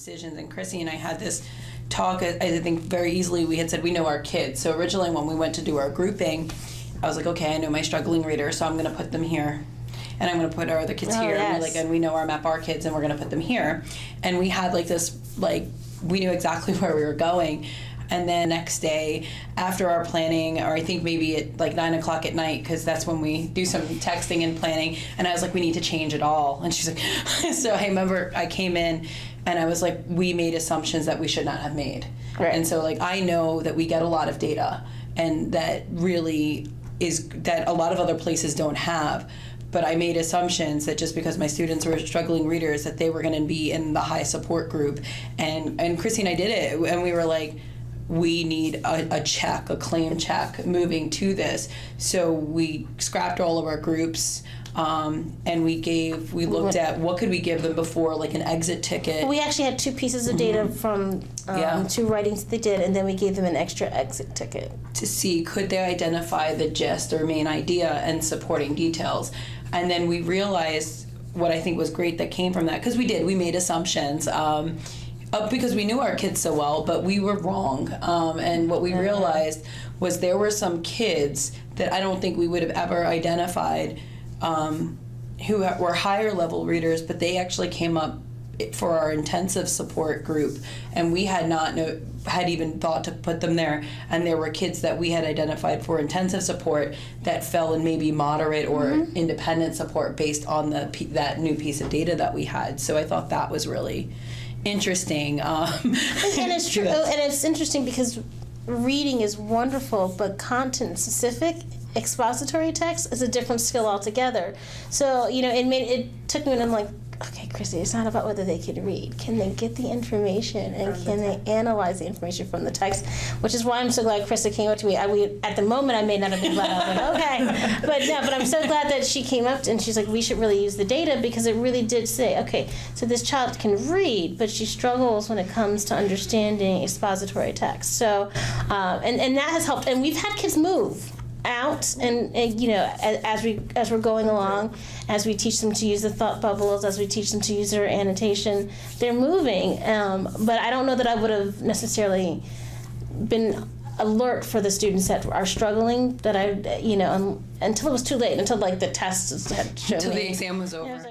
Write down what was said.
decisions. And Chrissy and I had this talk, I think very easily we had said we know our kids. So originally when we went to do our grouping, I was like, okay, I know my struggling readers, so I'm going to put them here. And I'm going to put our other kids here. Yes. And we know our map our kids, and we're going to put them here. And we had like this, like, we knew exactly where we were going. And then next day, after our planning, or I think maybe at like 9 o'clock at night, because that's when we do some texting and planning, and I was like, we need to change it all. And she's like, so I remember I came in and I was like, we made assumptions that we should not have made. Right. And so like, I know that we get a lot of data, and that really is, that a lot of other places don't have. But I made assumptions that just because my students were struggling readers, that they were going to be in the high support group. And Chrissy and I did it, and we were like, we need a check, a claim check moving to this. So we scrapped all of our groups, and we looked at what could we give them before, like an exit ticket. We actually had 2 pieces of data from 2 writings they did, and then we gave them an extra exit ticket. To see, could they identify the gist or main idea and supporting details. And then we realized what I think was great that came from that, because we made assumptions. Because we knew our kids so well, but we were wrong. And what we realized was there were some kids that I don't think we would have ever identified who were higher level readers, but they actually came up for our intensive support group, and we had even thought to put them there. And there were kids that we had identified for intensive support that fell in maybe moderate or independent support based on that new piece of data that we had. So I thought that was really interesting. And it's true, and it's interesting because reading is wonderful, but content specific expository text is a different skill altogether. So it took me, and I'm like, okay, Chrissy, it's not about whether they can read. Can they get the information, and can they analyze the information from the text? Which is why I'm so glad Krista came up to me. At the moment, I may not have been glad. I was like, okay. But I'm so glad that she came up and she's like, we should really use the data, because it really did say, okay, so this child can read, but she struggles when it comes to understanding expository text. So, and that has helped. And we've had kids move out, and as we're going along, as we teach them to use the thought bubbles, as we teach them to use their annotation, they're moving, but I don't know that I would have necessarily been alert for the students that are struggling, that I until it was too late, until like the tests had shown until me. the exam was over.